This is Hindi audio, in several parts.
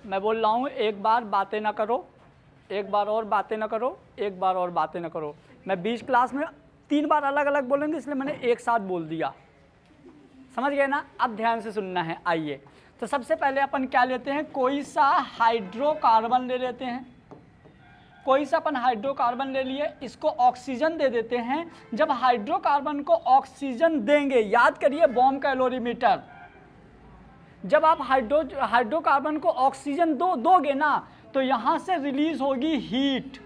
मैं बोल रहा हूँ एक बार बातें ना करो, एक बार और बातें ना करो, एक बार और बातें ना करो। मैं 20 क्लास में 3 बार अलग अलग बोलेंगे, इसलिए मैंने एक साथ बोल दिया। समझ गए ना? अब ध्यान से सुनना है। आइए, तो सबसे पहले अपन क्या लेते हैं, कोई सा हाइड्रोकार्बन ले लेते हैं। कोई सा अपन हाइड्रोकार्बन ले लिए, इसको ऑक्सीजन दे देते हैं। जब हाइड्रोकार्बन को ऑक्सीजन देंगे, याद करिए बॉम्ब कैलोरीमीटर, जब आप हाइड्रोकार्बन को ऑक्सीजन दोगे ना, तो यहां से रिलीज होगी हीट।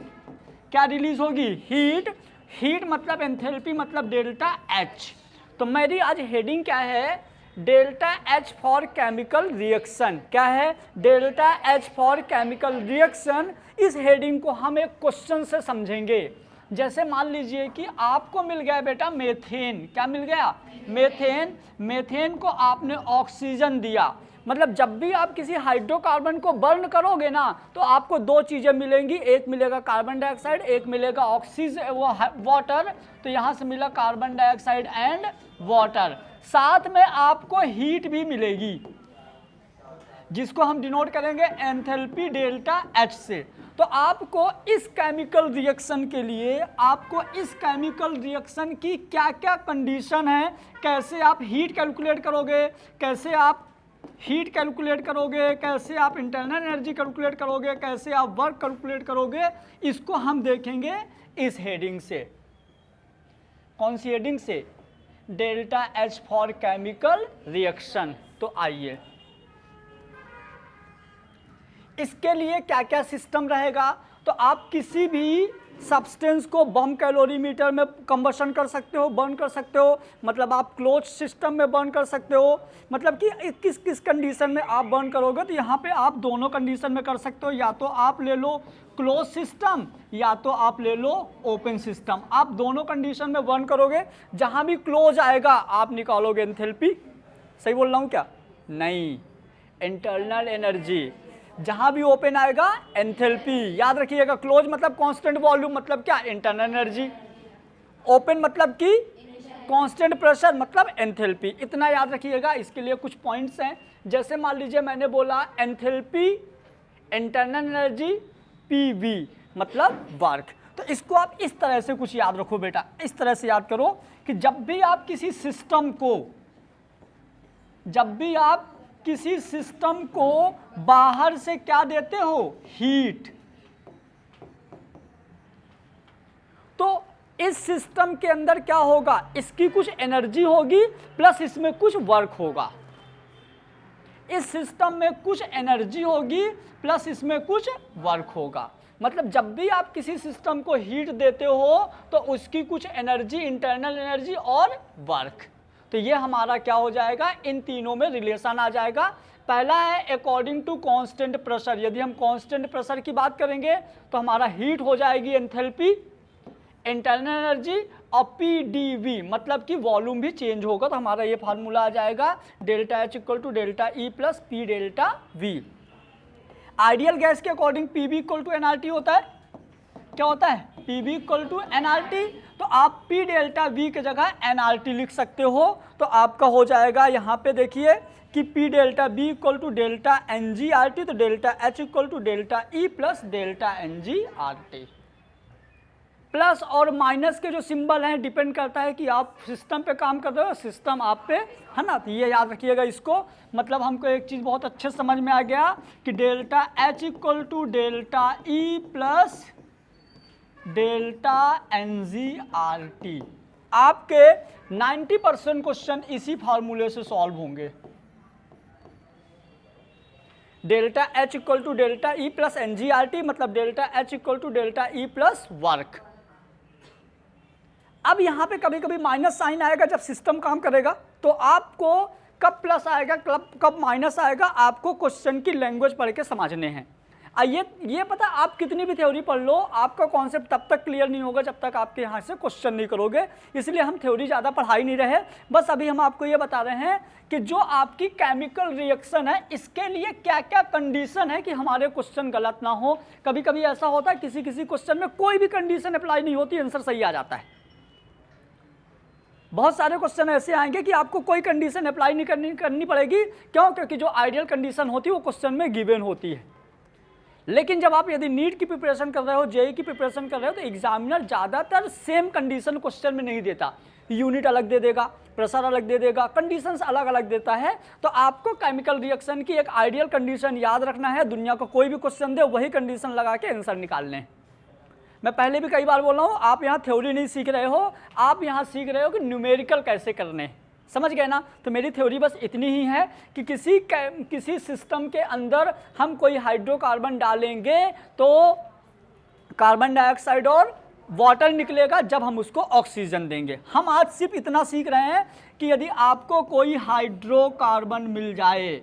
क्या रिलीज होगी? हीट। हीट मतलब एंथैल्पी मतलब डेल्टा एच। तो मेरी आज हेडिंग क्या है? Delta H for chemical reaction. क्या है? Delta H for chemical reaction. इस हेडिंग को हम एक क्वेश्चन से समझेंगे। जैसे मान लीजिए कि आपको मिल गया बेटा मेथेन। क्या मिल गया? मेथेन। मेथेन को आपने ऑक्सीजन दिया, मतलब जब भी आप किसी हाइड्रोकार्बन को बर्न करोगे ना, तो आपको दो चीजें मिलेंगी, एक मिलेगा कार्बन डाइऑक्साइड, एक मिलेगा ऑक्सीजन वाटर। तो यहां से मिला कार्बन डाइऑक्साइड एंड वाटर, साथ में आपको हीट भी मिलेगी, जिसको हम डिनोट करेंगे एंथैल्पी डेल्टा एच से। तो आपको इस केमिकल रिएक्शन के लिए, आपको इस केमिकल रिएक्शन की क्या क्या कंडीशन है, कैसे आप हीट कैलकुलेट करोगे, कैसे आप हीट कैलकुलेट करोगे, कैसे आप इंटरनल एनर्जी कैलकुलेट करोगे, कैसे आप वर्क कैलकुलेट करोगे, इसको हम देखेंगे इस हेडिंग से। कौन सी हेडिंग से? Delta H for chemical reaction. तो आइए, इसके लिए क्या क्या सिस्टम रहेगा। तो आप किसी भी सब्सटेंस को बम कैलोरीमीटर में कंबशन कर सकते हो, बर्न कर सकते हो, मतलब आप क्लोज सिस्टम में बर्न कर सकते हो। मतलब कि किस किस कंडीशन में आप बर्न करोगे, तो यहाँ पे आप दोनों कंडीशन में कर सकते हो। या तो आप ले लो क्लोज सिस्टम, या तो आप ले लो ओपन सिस्टम। आप दोनों कंडीशन में बर्न करोगे। जहाँ भी क्लोज आएगा आप निकालोगे एंथैल्पी। सही बोल रहा हूँ क्या? नहीं, इंटरनल एनर्जी। जहां भी ओपन आएगा एंथैल्पी। याद रखिएगा, क्लोज मतलब कांस्टेंट वॉल्यूम, मतलब क्या? Internal energy. ओपन मतलब कि कांस्टेंट प्रेशर, मतलब एंथैल्पी। इतना याद रखिएगा। इसके लिए कुछ पॉइंट्स हैं। जैसे मान लीजिए मैंने बोला एंथैल्पी, इंटरनल एनर्जी, पीवी मतलब वर्क। तो इसको आप इस तरह से कुछ याद रखो बेटा, इस तरह से याद करो कि जब भी आप किसी सिस्टम को बाहर से क्या देते हो? हीट। तो इस सिस्टम के अंदर क्या होगा? इसकी कुछ एनर्जी होगी प्लस इसमें कुछ वर्क होगा। इस सिस्टम में कुछ एनर्जी होगी प्लस इसमें कुछ वर्क होगा। मतलब जब भी आप किसी सिस्टम को हीट देते हो तो उसकी कुछ एनर्जी, इंटरनल एनर्जी और वर्क। तो ये हमारा क्या हो जाएगा? इन तीनों में रिलेशन आ जाएगा। पहला है अकॉर्डिंग टू कांस्टेंट प्रेशर। यदि हम कांस्टेंट प्रेशर की बात करेंगे तो हमारा हीट हो जाएगी एंथैल्पी, इंटरनल एनर्जी और पीडीवी मतलब कि वॉल्यूम भी चेंज होगा। तो हमारा ये फार्मूला आ जाएगा delta H equal to delta E plus P delta V. Ideal gas के according PV equal to NRT होता है। क्या होता है? PV equal to NRT. तो आप पी डेल्टा वी की जगह एनआरटी लिख सकते हो। तो आपका हो जाएगा यहाँ पे देखिए कि P delta B equal to delta N G R T. तो delta H equal to delta E plus delta N G R T. Plus और माइनस के जो सिंबल हैं डिपेंड करता है कि आप सिस्टम पे काम कर रहे हो, सिस्टम आप पे है ना। तो ये याद रखिएगा इसको। मतलब हमको एक चीज़ बहुत अच्छे समझ में आ गया कि delta H equal to delta E plus delta N G R T. आपके 90% क्वेश्चन इसी फार्मूले से सॉल्व होंगे। Delta H equal to delta E plus N G R T मतलब delta H equal to delta E plus work. अब यहाँ पे कभी कभी माइनस साइन आएगा जब सिस्टम काम करेगा। तो आपको कब प्लस आएगा कब माइनस आएगा, आपको क्वेश्चन की लैंग्वेज पढ़ के समझने हैं। ये पता, आप कितनी भी थ्योरी पढ़ लो आपका कॉन्सेप्ट तब तक क्लियर नहीं होगा जब तक आपके यहाँ से क्वेश्चन नहीं करोगे। इसलिए हम थ्योरी ज़्यादा पढ़ा ही नहीं रहे। बस अभी हम आपको ये बता रहे हैं कि जो आपकी केमिकल रिएक्शन है इसके लिए क्या क्या कंडीशन है कि हमारे क्वेश्चन गलत ना हो। कभी कभी ऐसा होता है किसी क्वेश्चन में कोई भी कंडीशन अप्लाई नहीं होती, आंसर सही आ जाता है। बहुत सारे क्वेश्चन ऐसे आएंगे कि आपको कोई कंडीशन अप्लाई नहीं करनी पड़ेगी। क्यों? क्योंकि जो आइडियल कंडीशन होती है वो क्वेश्चन में गिवन होती है। लेकिन जब आप यदि नीट की प्रिपरेशन कर रहे हो, जेई की प्रिपरेशन कर रहे हो, तो एग्जामिनर ज़्यादातर सेम कंडीशन क्वेश्चन में नहीं देता। यूनिट अलग दे देगा, प्रेशर अलग दे देगा, कंडीशंस अलग अलग देता है। तो आपको केमिकल रिएक्शन की एक आइडियल कंडीशन याद रखना है। दुनिया को कोई भी क्वेश्चन दे वही कंडीशन लगा के आंसर निकालने हैं। मैं पहले भी कई बार बोल रहा हूँ, आप यहाँ थ्योरी नहीं सीख रहे हो, आप यहाँ सीख रहे हो कि न्यूमेरिकल कैसे करने हैं। समझ गए ना? तो मेरी थ्योरी बस इतनी ही है कि किसी सिस्टम के अंदर हम कोई हाइड्रोकार्बन डालेंगे तो कार्बन डाइऑक्साइड और वाटर निकलेगा जब हम उसको ऑक्सीजन देंगे। हम आज सिर्फ इतना सीख रहे हैं कि यदि आपको कोई हाइड्रोकार्बन मिल जाए,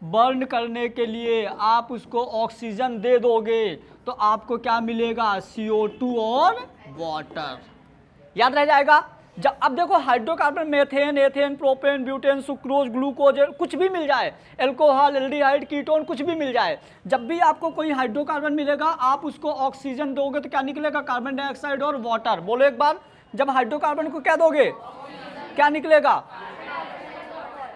बर्न करने के लिए आप उसको ऑक्सीजन दे दोगे तो आपको क्या मिलेगा? CO2 और वाटर। याद रह जाएगा? जब अब देखो hydrocarbon methane, ethane, propane, butane, sucrose, glucose, कुछ भी मिल जाए, एल्कोहल, एल्डिहाइड, कीटोन, कुछ भी मिल जाए, जब भी आपको कोई हाइड्रोकार्बन मिलेगा आप उसको ऑक्सीजन दोगे तो क्या निकलेगा? कार्बन डाइऑक्साइड और वाटर। बोलो एक बार, जब हाइड्रोकार्बन को क्या दोगे, क्या निकलेगा?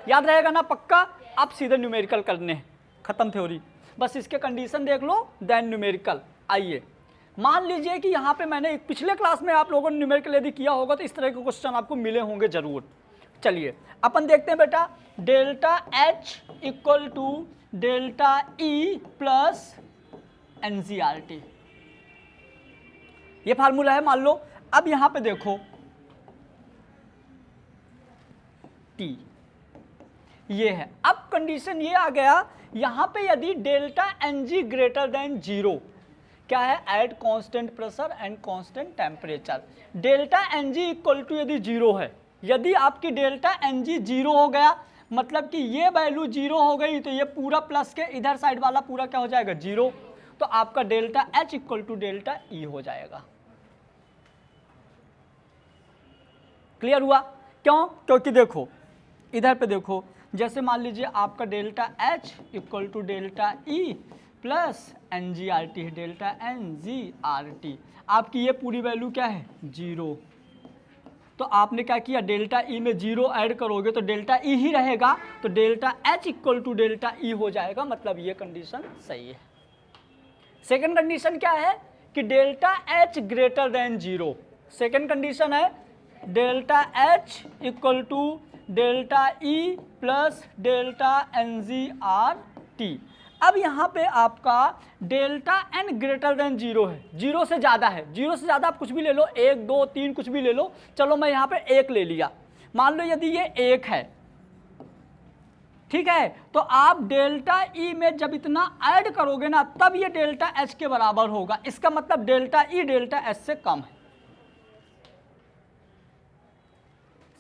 याद रहेगा ना? पक्का। आप सीधे न्यूमेरिकल करने, खत्म थ्योरी। बस इसके कंडीशन देख लो, देन न्यूमेरिकल। आइए मान लीजिए कि यहाँ पे मैंने एक पिछले क्लास में आप लोगों ने न्यूमेरिकल यदि किया होगा तो इस तरह के क्वेश्चन आपको मिले होंगे जरूर। चलिए अपन देखते हैं बेटा, delta H equal to delta E plus NCRT, ये फार्मूला है मान लो। अब यहाँ पे देखो T ये है। अब कंडीशन ये आ गया यहाँ पे, यदि डेल्टा NG ग्रेटर देन 0, क्या है? At constant pressure and constant temperature. Delta NG equal to यदि 0 है, यदि आपकी डेल्टा NG 0 हो गया मतलब कि ये वैल्यू 0 हो गई तो ये पूरा प्लस के इधर साइड वाला पूरा क्या हो जाएगा? 0। तो आपका delta H equal to delta E हो जाएगा। क्लियर हुआ? क्यों? क्योंकि देखो इधर पे देखो, जैसे मान लीजिए आपका delta H equal to delta E plus NGRT है, डेल्टा NGRT, आपकी ये पूरी वैल्यू क्या है? 0। तो आपने क्या किया? डेल्टा E में 0 ऐड करोगे तो डेल्टा E ही रहेगा, तो delta H equal to delta E हो जाएगा। मतलब ये कंडीशन सही है। सेकंड कंडीशन क्या है कि delta H greater than 0। Second condition है delta H equal to delta E plus delta NGRT। अब यहाँ पे आपका डेल्टा N ग्रेटर देन 0 है, 0 से ज़्यादा है। 0 से ज़्यादा आप कुछ भी ले लो, 1, 2, 3 कुछ भी ले लो। चलो मैं यहाँ पे 1 ले लिया। मान लो यदि ये 1 है, ठीक है, तो आप डेल्टा E में जब इतना ऐड करोगे ना तब ये डेल्टा H के बराबर होगा। इसका मतलब डेल्टा E डेल्टा H से कम है।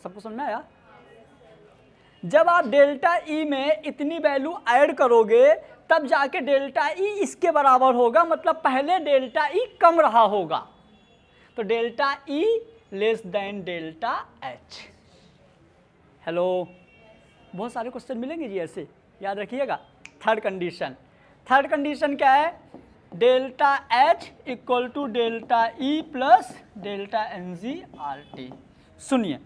सबको समझ में आया? जब आप डेल्टा E में इतनी वैल्यू ऐड करोगे तब जाके डेल्टा E इसके बराबर होगा, मतलब पहले डेल्टा E कम रहा होगा। तो delta E less than delta H। Hello, बहुत सारे क्वेश्चन मिलेंगे जी ऐसे, याद रखिएगा। थर्ड कंडीशन क्या है? Delta H equal to delta E plus delta NGRT। सुनिए,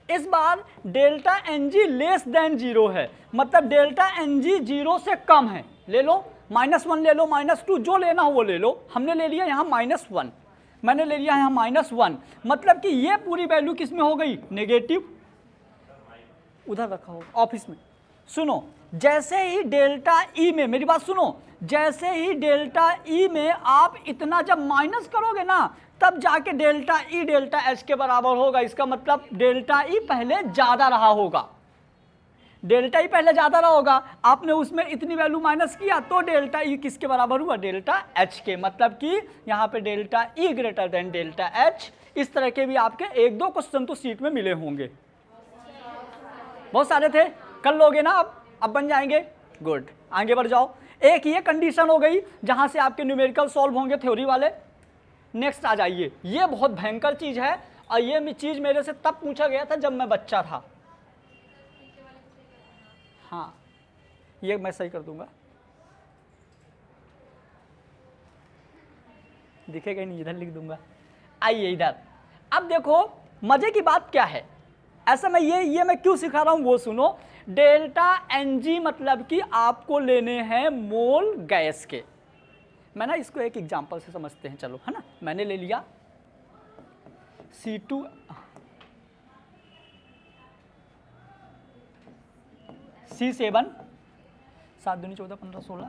इस बार डेल्टा NG लेस देन 0 है, मतलब डेल्टा NG 0 से कम है। ले लो, -1 ले लो, -2, जो लेना हो वो ले लो। हमने ले लिया यहाँ -1, मैंने ले लिया यहाँ -1, मतलब कि ये पूरी वैल्यू किस में हो गई? नेगेटिव। उधर रखा हो ऑफिस में। सुनो, जैसे ही डेल्टा E में, मेरी बात सुनो, जैसे ही डेल्टा E में आप इतना जब माइनस करोगे ना तब जाके डेल्टा E डेल्टा H के बराबर होगा। इसका मतलब डेल्टा E पहले ज़्यादा रहा होगा, डेल्टा E पहले ज़्यादा रहा होगा, आपने उसमें इतनी वैल्यू माइनस किया तो डेल्टा E किसके बराबर हुआ? डेल्टा H के। मतलब कि यहाँ पे delta E greater than delta H। इस तरह के भी आपके 1-2 क्वेश्चन तो सीट में मिले होंगे, बहुत सारे थे। कर लोगे ना? अब बन जाएंगे। गुड, आगे बढ़ जाओ। एक ये कंडीशन हो गई जहाँ से आपके न्यूमेरिकल सॉल्व होंगे थ्योरी वाले। नेक्स्ट आ जाइए, ये बहुत भयंकर चीज़ है और ये चीज़ मेरे से तब पूछा गया था जब मैं बच्चा था। हाँ, ये मैं सही कर दूंगा, दिखेगा नहीं, इधर लिख दूंगा। आइए इधर। अब देखो मजे की बात क्या है, ऐसा मैं ये मैं क्यों सिखा रहा हूं वो सुनो। डेल्टा Ng मतलब कि आपको लेने हैं मोल गैस के। मैं ना इसको एक एग्जांपल से समझते हैं, चलो, है ना। मैंने ले लिया C2 C7 7 दूनी 14 15 16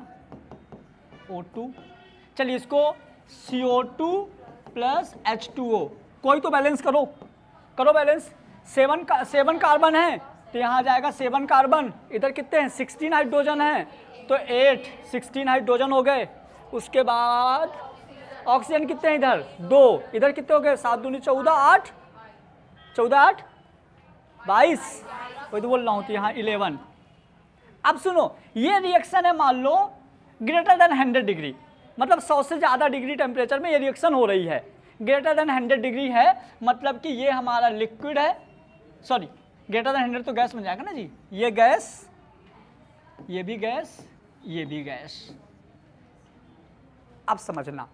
O2, चलिए इसको CO2 प्लस H2O, कोई तो बैलेंस करो, करो बैलेंस। 7 कार्बन है तो यहाँ जाएगा 7 कार्बन, इधर कितने हैं 16 हाइड्रोजन हैं तो 8 16 हाइड्रोजन हो गए। उसके बाद ऑक्सीजन कितने हैं इधर 2, इधर कितने हो गए 7 दूनी 14 8 14 8 22, वही तो बोल रहा हूँ, तो यहाँ 11। अब सुनो, ये रिएक्शन है मान लो ग्रेटर देन 100 डिग्री, मतलब 100 से ज़्यादा डिग्री टेम्परेचर में ये रिएक्शन हो रही है। ग्रेटर देन 100 डिग्री है मतलब कि ये हमारा लिक्विड है, सॉरी ग्रेटर देन 100 तो गैस बन जाएगा ना जी, ये गैस, ये भी गैस, ये भी गैस। अब समझना,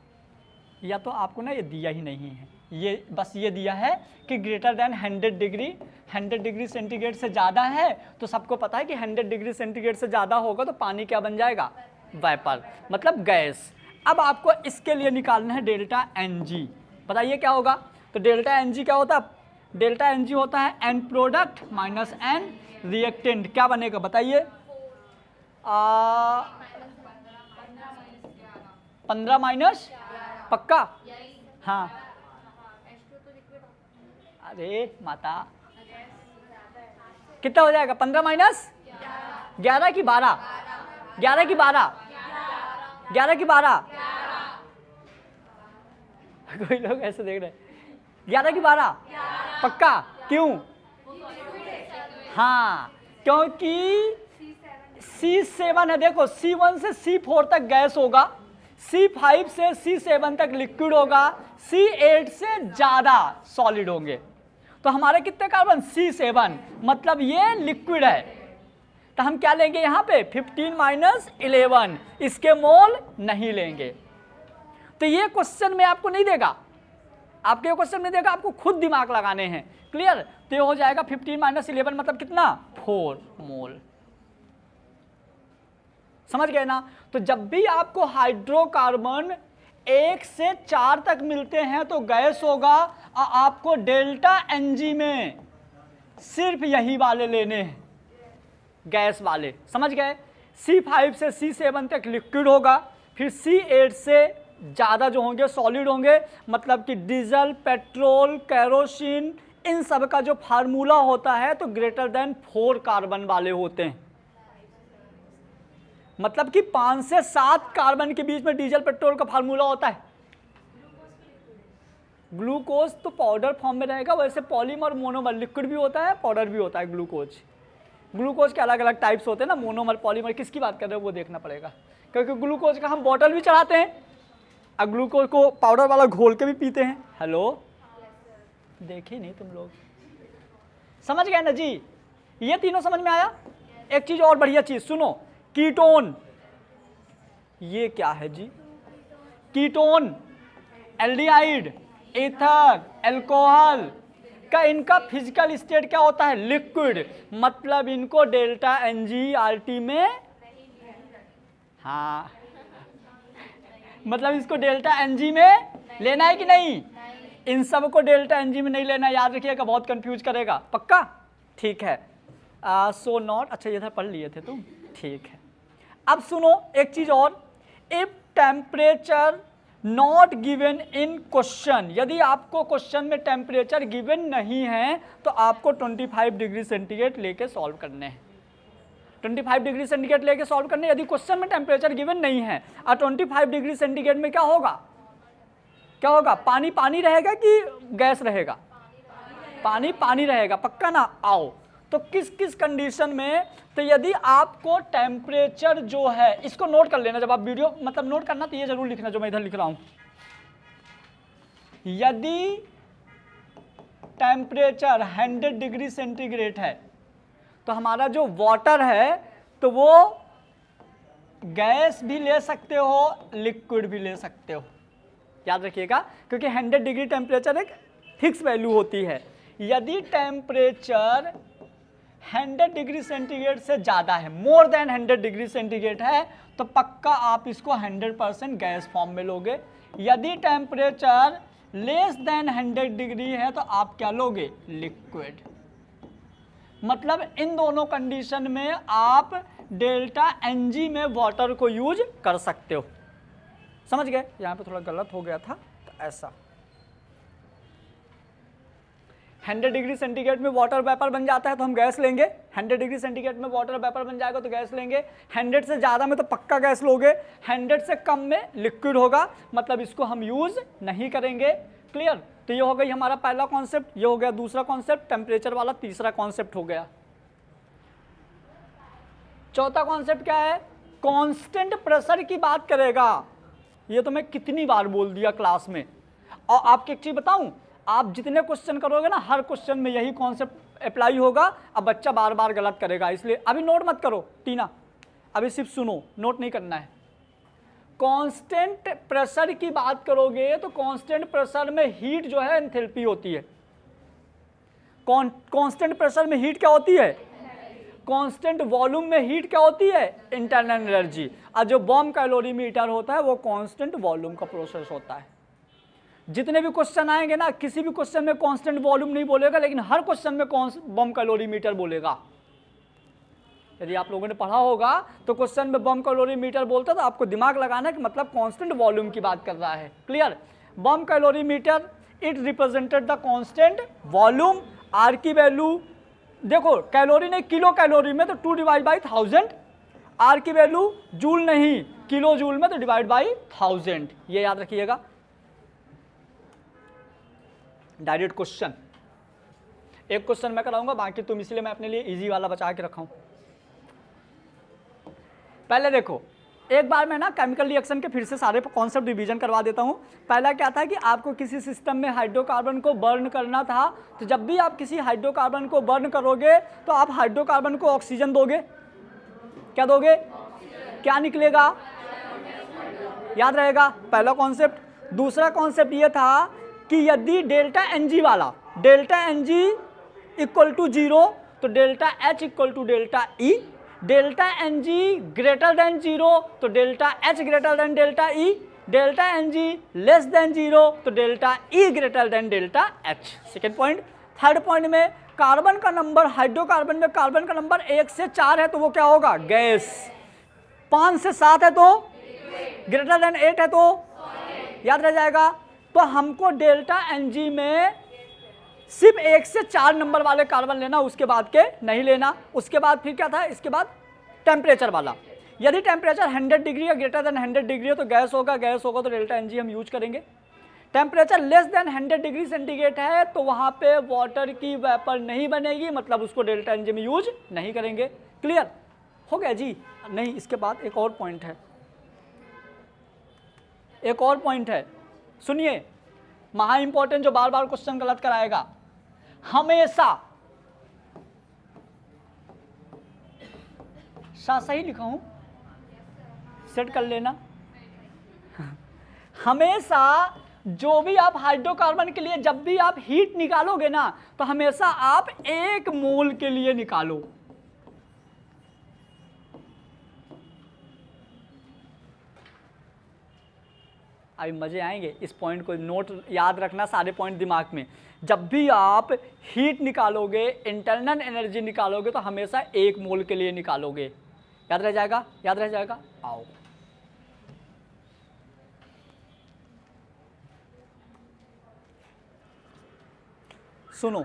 या तो आपको ना ये दिया ही नहीं है, ये बस ये दिया है कि ग्रेटर देन 100 डिग्री सेंटीग्रेड से ज़्यादा है, तो सबको पता है कि 100 डिग्री सेंटीग्रेड से ज़्यादा होगा तो पानी क्या बन जाएगा, वेपर, मतलब गैस। अब आपको इसके लिए निकालना है डेल्टा Ng, बताइए क्या होगा। तो डेल्टा Ng क्या होता है, डेल्टा Ng होता है N product minus N reactant, क्या बनेगा बताइए, 15 माइनस, पक्का, हाँ, अरे माता कितना हो जाएगा 15 माइनस 11 की 12, 11 की 12, 11 की 12, कोई लोग ऐसे देख रहे हैं 11 की 12 पक्का, क्यों, हाँ क्योंकि C7 है, देखो C1 से C4 तक गैस होगा, C5 से C7 तक लिक्विड होगा, C8 से ज़्यादा सॉलिड होंगे। तो हमारे कितने कार्बन C7, मतलब ये लिक्विड है, तो हम क्या लेंगे यहाँ पे 15 माइनस 11, इसके मोल नहीं लेंगे। तो ये क्वेश्चन में आपको नहीं देगा, आपके क्वेश्चन में देगा, आपको खुद दिमाग लगाने हैं, क्लियर। तो ये हो जाएगा 15 माइनस 11 मतलब कितना 4 मोल, समझ गए ना। तो जब भी आपको हाइड्रोकार्बन 1 से 4 तक मिलते हैं तो गैस होगा, और आपको डेल्टा Ng में सिर्फ यही वाले लेने हैं, गैस वाले, समझ गए। C5 से C7 तक लिक्विड होगा, फिर C8 से ज़्यादा जो होंगे सॉलिड होंगे, मतलब कि डीजल, पेट्रोल, केरोसिन, इन सब का जो फार्मूला होता है तो ग्रेटर देन 4 कार्बन वाले होते हैं, मतलब कि 5 से 7 कार्बन के बीच में डीजल पेट्रोल का फार्मूला होता है। ग्लूकोज तो पाउडर फॉर्म में रहेगा, वैसे पॉलीमर मोनोमर लिक्विड भी होता है, पाउडर भी होता है। ग्लूकोज के अलग अलग टाइप्स होते हैं ना, मोनोमर पॉलीमर, किसकी बात कर रहे हो वो देखना पड़ेगा, क्योंकि ग्लूकोज का हम बॉटल भी चढ़ाते हैं, अब ग्लूकोज को पाउडर वाला घोल के भी पीते हैं। हेलो, देखे नहीं तुम लोग, समझ गए ना जी, ये तीनों समझ में आया। एक चीज और बढ़िया चीज सुनो, कीटोन, ये क्या है जी, कीटोन, एल्डिहाइड, ईथर, अल्कोहल का इनका फिजिकल स्टेट क्या होता है, लिक्विड, मतलब इनको डेल्टा NgRT में, हाँ मतलब इसको डेल्टा Ng में लेना है कि नहीं, इन सब को डेल्टा Ng में नहीं लेना, याद रखिएगा, बहुत कंफ्यूज करेगा, पक्का, ठीक है। सो नॉट, अच्छा इधर पढ़ लिए थे तुम, ठीक है। अब सुनो एक चीज और, if temperature not given in question, यदि आपको क्वेश्चन में टेम्परेचर गिवन नहीं है तो आपको 25 डिग्री सेंटीग्रेड लेके सॉल्व करने हैं, 25 डिग्री सेंटीग्रेड लेके सॉल्व करने। यदि क्वेश्चन में टेम्परेचर गिवन नहीं है और 25 डिग्री सेंटीग्रेड में क्या होगा, क्या होगा, पानी पानी रहेगा कि गैस रहेगा, पानी पानी रहेगा, पक्का ना। आओ तो किस किस कंडीशन में, तो यदि आपको टेम्परेचर जो है, इसको नोट कर लेना, जब आप वीडियो मतलब नोट करना तो ये जरूर लिखना जो मैं इधर लिख रहा हूं, यदि टेम्परेचर 100 डिग्री सेंटीग्रेड है तो हमारा जो वाटर है तो वो गैस भी ले सकते हो, लिक्विड भी ले सकते हो, याद रखिएगा, क्योंकि 100 डिग्री टेम्परेचर एक फिक्स वैल्यू होती है। यदि टेम्परेचर 100 डिग्री सेंटीग्रेड से ज़्यादा है, मोर देन 100 डिग्री सेंटीग्रेड है, तो पक्का आप इसको 100% गैस फॉर्म में लोगे। यदि टेम्परेचर लेस देन 100 डिग्री है तो आप क्या लोगे, लिक्विड। मतलब इन दोनों कंडीशन में आप डेल्टा Ng में वाटर को यूज कर सकते हो। समझ गए? यहाँ पे थोड़ा गलत हो गया था, तो ऐसा 100 डिग्री सेंटीग्रेड में वाटर वेपर बन जाता है तो हम गैस लेंगे। 100 डिग्री सेंटीग्रेड में वाटर वेपर बन जाएगा तो गैस लेंगे। 100 से ज़्यादा में तो पक्का गैस लोगे, 100 से कम में लिक्विड होगा, मतलब इसको हम यूज़ नहीं करेंगे। क्लियर? तो ये हो गई हमारा पहला कॉन्सेप्ट, ये हो गया दूसरा कॉन्सेप्ट टेम्परेचर वाला, तीसरा कॉन्सेप्ट हो गया। चौथा कॉन्सेप्ट क्या है? कांस्टेंट प्रेशर की बात करेगा। ये तो मैं कितनी बार बोल दिया क्लास में। और आपकी एक चीज बताऊं, आप जितने क्वेश्चन करोगे ना, हर क्वेश्चन में यही कॉन्सेप्ट अप्लाई होगा। अब बच्चा बार बार गलत करेगा, इसलिए अभी नोट मत करो टीना, अभी सिर्फ सुनो, नोट नहीं करना है। कांस्टेंट प्रेशर की बात करोगे तो कांस्टेंट प्रेशर में हीट जो है एंथैल्पी होती है। कांस्टेंट प्रेशर में हीट क्या होती है? कांस्टेंट वॉल्यूम में हीट क्या होती है? Internal energy. और जो बॉम्ब कैलोरीमीटर होता है वो कांस्टेंट वॉल्यूम का प्रोसेस होता है। जितने भी क्वेश्चन आएंगे ना, किसी भी क्वेश्चन में कांस्टेंट वॉल्यूम नहीं बोलेगा, लेकिन हर क्वेश्चन में बॉम्ब कैलोरीमीटर बोलेगा। यदि आप लोगों ने पढ़ा होगा तो क्वेश्चन में बॉम्ब कैलोरीमीटर बोलता तो आपको दिमाग लगाना है कि मतलब कांस्टेंट वॉल्यूम की बात कर रहा है। Clear? Bomb calorimeter it represented the constant volume. R की वैल्यू देखो, कैलोरी नहीं किलो कैलोरी में तो 2 डिवाइड बाई 1000, आर की वैल्यू जूल नहीं किलो जूल में तो डिवाइड बाई 1000। ये याद रखिएगा। डायरेक्ट क्वेश्चन, एक क्वेश्चन मैं कराऊंगा, बाकी तुम, इसलिए मैं अपने लिए इजी वाला बचा के रखा हूं। पहले देखो, एक बार मैं ना केमिकल रिएक्शन के फिर से सारे कॉन्सेप्ट रिवीजन करवा देता हूँ। पहला क्या था कि आपको किसी सिस्टम में हाइड्रोकार्बन को बर्न करना था, तो जब भी आप किसी हाइड्रोकार्बन को बर्न करोगे तो आप हाइड्रोकार्बन को ऑक्सीजन दोगे। क्या दोगे? क्या निकलेगा? याद रहेगा पहला कॉन्सेप्ट। दूसरा कॉन्सेप्ट ये था कि यदि डेल्टा Ng वाला, डेल्टा Ng इक्वल टू 0 तो delta H equal to delta E, delta Ng greater than 0 तो delta H greater than delta E, delta Ng less than 0 तो delta E greater than delta H। Second point. Third point में कार्बन का नंबर, हाइड्रोकार्बन में कार्बन का नंबर 1 से 4 है तो वो क्या होगा? गैस। 5 से 7 है तो ग्रेटर देन 8 है तो याद रह जाएगा। तो हमको डेल्टा Ng में सिर्फ 1 से 4 नंबर वाले कार्बन लेना, उसके बाद के नहीं लेना। उसके बाद फिर क्या था? इसके बाद टेम्परेचर वाला। यदि टेम्परेचर 100 डिग्री या ग्रेटर देन 100 डिग्री हो तो गैस होगा, गैस होगा तो डेल्टा Ng हम यूज करेंगे। Temperature less than 100 degree centigrade है तो वहाँ पे वाटर की वेपर नहीं बनेगी, मतलब उसको डेल्टा Ng में यूज नहीं करेंगे। क्लियर हो गया जी? नहीं, इसके बाद एक और पॉइंट है, एक और पॉइंट है, सुनिए, महा इंपॉर्टेंट, जो बार बार क्वेश्चन गलत कराएगा। हमेशा सही लिखा हूं, सेट कर लेना। हमेशा जो भी आप हाइड्रोकार्बन के लिए जब भी आप हीट निकालोगे ना, तो हमेशा आप 1 मोल के लिए निकालो। अभी मजे आएंगे, इस पॉइंट को नोट याद रखना, सारे पॉइंट दिमाग में। जब भी आप हीट निकालोगे, इंटरनल एनर्जी निकालोगे तो हमेशा 1 मोल के लिए निकालोगे। याद रह जाएगा? याद रह जाएगा? आओ, सुनो।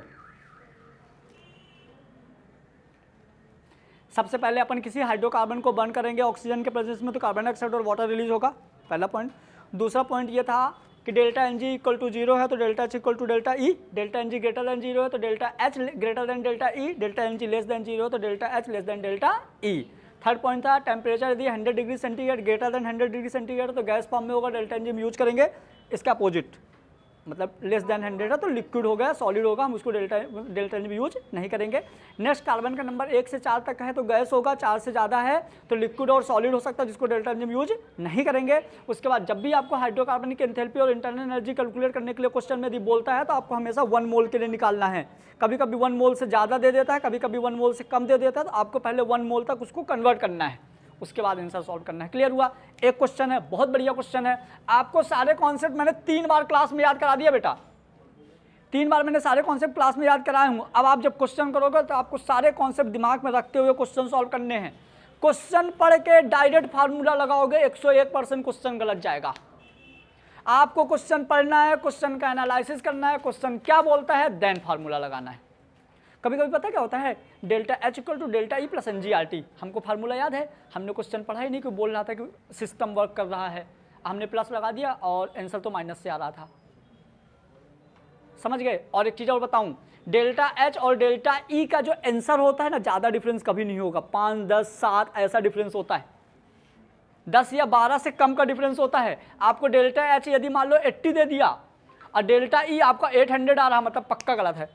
सबसे पहले अपन किसी हाइड्रोकार्बन को बर्न करेंगे ऑक्सीजन के प्रेजेंस में तो कार्बन डाइऑक्साइड और वाटर रिलीज होगा, पहला पॉइंट। दूसरा पॉइंट ये था कि डेल्टा Ng इक्वल टू 0 है तो delta H equal to delta E, delta Ng greater than 0 है तो delta H greater than delta E, delta Ng less than 0 है तो delta H less than delta E। Third point था टेम्परेचर यदि 100 degree centigrade greater than 100 degree centigrade तो गैस फॉर्म में होगा, डेल्टा Ng हम यूज करेंगे। इसका अपोजिट मतलब लेस देन 100 है तो लिक्विड हो गया, सॉलिड होगा, हम उसको डेल्टा एन जी यूज नहीं करेंगे। नेक्स्ट कार्बन का नंबर 1 से 4 तक है तो गैस होगा, 4 से ज़्यादा है तो लिक्विड और सॉलिड हो सकता है, जिसको डेल्टा एन जी यूज नहीं करेंगे। उसके बाद जब भी आपको हाइड्रोकार्बन की एंथैल्पी और इंटरनल एनर्जी कैलकुलेट करने के लिए क्वेश्चन में यदि बोलता है तो आपको हमेशा 1 मोल के लिए निकालना है। कभी कभी 1 मोल से ज़्यादा दे देता है, कभी कभी 1 मोल से कम दे देता है, तो आपको पहले 1 मोल तक उसको कन्वर्ट करना है, उसके बाद आंसर सॉल्व करना है। क्लियर हुआ? एक क्वेश्चन है, बहुत बढ़िया क्वेश्चन है। आपको सारे कॉन्सेप्ट मैंने 3 बार क्लास में याद करा दिया बेटा, 3 बार मैंने सारे कॉन्सेप्ट क्लास में याद कराए हूँ। अब आप जब क्वेश्चन करोगे तो आपको सारे कॉन्सेप्ट दिमाग में रखते हुए क्वेश्चन सॉल्व करने हैं। क्वेश्चन पढ़ के डायरेक्ट फार्मूला लगाओगे 101% क्वेश्चन गलत जाएगा। आपको क्वेश्चन पढ़ना है, क्वेश्चन का एनालिसिस करना है, क्वेश्चन क्या बोलता है, देन फार्मूला लगाना है। कभी कभी पता क्या होता है, delta H equal to delta E plus NGRT, हमको फार्मूला याद है, हमने क्वेश्चन पढ़ा ही नहीं, कोई बोल रहा था कि सिस्टम वर्क कर रहा है, हमने प्लस लगा दिया और आंसर तो माइनस से आ रहा था। समझ गए? और एक चीज़ और बताऊं, डेल्टा एच और डेल्टा ई का जो आंसर होता है ना, ज़्यादा डिफरेंस कभी नहीं होगा, 5, 10, 7 ऐसा डिफरेंस होता है, 10 या 12 से कम का डिफरेंस होता है। आपको डेल्टा एच यदि मान लो 80 दे दिया और डेल्टा ई आपका 800 आ रहा, मतलब पक्का गलत है।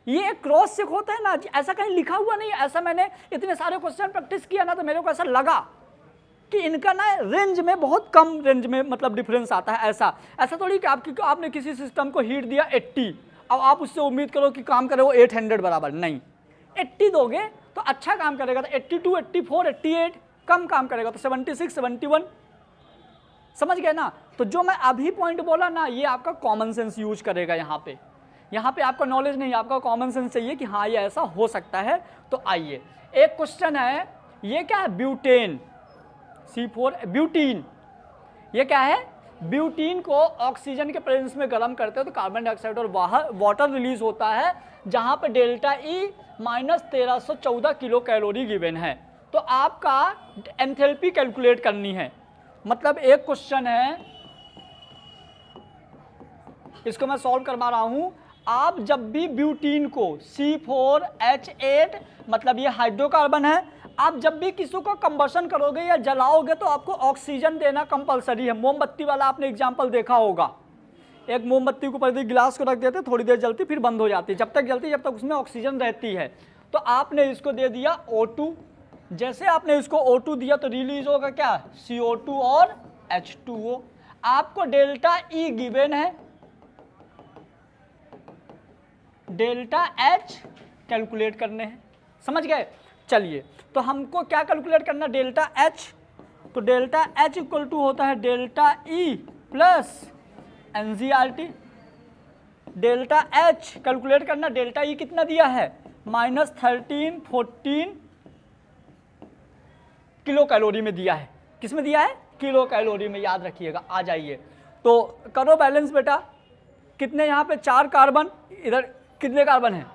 ये एक क्रॉस चेक होता है ना, ऐसा कहीं लिखा हुआ नहीं, ऐसा मैंने इतने सारे क्वेश्चन प्रैक्टिस किया ना तो मेरे को ऐसा लगा कि इनका ना रेंज में बहुत कम रेंज में मतलब डिफरेंस आता है। ऐसा थोड़ी कि आपने किसी सिस्टम को हीट दिया 80, अब आप उससे उम्मीद करो कि काम करे वो 800 बराबर, नहीं। 80 दोगे तो अच्छा काम करेगा, तो 82, 84, 88 कम काम करेगा तो 76, 71। समझ गए ना? तो जो मैं अभी पॉइंट बोला ना, ये आपका कॉमन सेंस यूज करेगा यहाँ पे आपका नॉलेज नहीं, आपका कॉमन सेंस चाहिए कि हाँ ये ऐसा हो सकता है। तो आइए एक क्वेश्चन है, ये क्या है, ब्यूटेन C4 ब्यूटीन। ये क्या है, ब्यूटीन को ऑक्सीजन के प्रेजेंस में गर्म करते हो तो कार्बन डाइऑक्साइड और वाटर रिलीज होता है, जहां पे delta E -1314 kilo calorie given है। तो आपका एंथैल्पी कैलकुलेट करनी है। मतलब एक क्वेश्चन है, इसको मैं सॉल्व करवा रहा हूं। आप जब भी ब्यूटीन को C4H8, मतलब ये हाइड्रोकार्बन है, आप जब भी किसी को कंबशन करोगे या जलाओगे तो आपको ऑक्सीजन देना कंपलसरी है। मोमबत्ती वाला आपने एग्जांपल देखा होगा, एक मोमबत्ती को ऊपर गिलास को रख देते, थोड़ी देर जलती फिर बंद हो जाती, जब तक जलती जब तक उसमें ऑक्सीजन रहती है। तो आपने इसको दे दिया O2, जैसे आपने इसको O2 दिया तो रिलीज होगा क्या, CO2 और H2O। आपको डेल्टा ई गिवन है, डेल्टा एच कैलकुलेट करने हैं। समझ गए? चलिए तो हमको क्या कैलकुलेट करना, डेल्टा एच। तो डेल्टा एच इक्वल टू होता है delta E plus NGRT। Delta H calculate करना, डेल्टा ई कितना दिया है, -1314 किलो कैलोरी में दिया है। किस में दिया है, किलो कैलोरी में, याद रखिएगा। आ जाइए तो करो बैलेंस बेटा। कितने यहाँ पे 4 कार्बन, इधर कितने कार्बन है,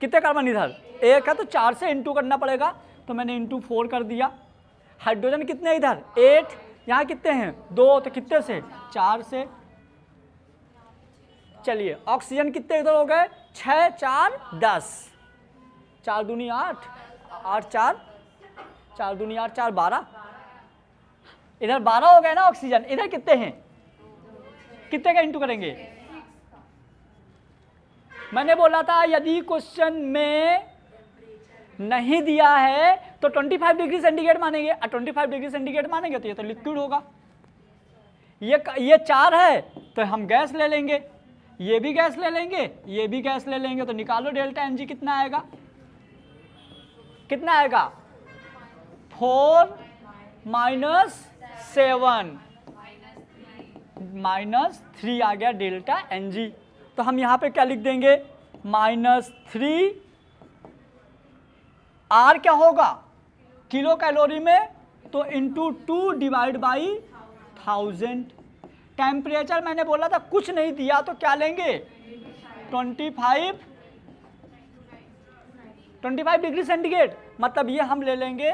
कितने कार्बन इधर 1 है, तो 4 से इंटू करना पड़ेगा, तो मैंने इंटू 4 कर दिया। हाइड्रोजन कितने इधर 8, यहाँ कितने हैं 2, तो कितने से 4 से। चलिए ऑक्सीजन कितने इधर हो गए 6, 4, 10, 4 दूनी 8, 8 4, 4 दूनी 8, 4 12, इधर 12 हो गए ना ऑक्सीजन। इधर कितने हैं, कितने का इंटू करेंगे, मैंने बोला था यदि क्वेश्चन में नहीं दिया है तो 25 डिग्री सेंटीग्रेड मानेंगे, और 25 डिग्री सेंटीग्रेड मानेंगे तो ये तो लिक्विड होगा। ये 4 है तो हम गैस ले लेंगे, ये भी गैस ले लेंगे, ये भी गैस ले लेंगे, तो निकालो डेल्टा एनजी कितना आएगा, कितना आएगा 4 - 7 -3 आ गया डेल्टा एनजी। तो हम यहाँ पे क्या लिख देंगे, -3, R क्या होगा किलो कैलोरी में, तो इंटू 2 डिवाइड बाई 1000। टेम्परेचर मैंने बोला था कुछ नहीं दिया तो क्या लेंगे 25 डिग्री सेंटीग्रेड, मतलब ये हम ले लेंगे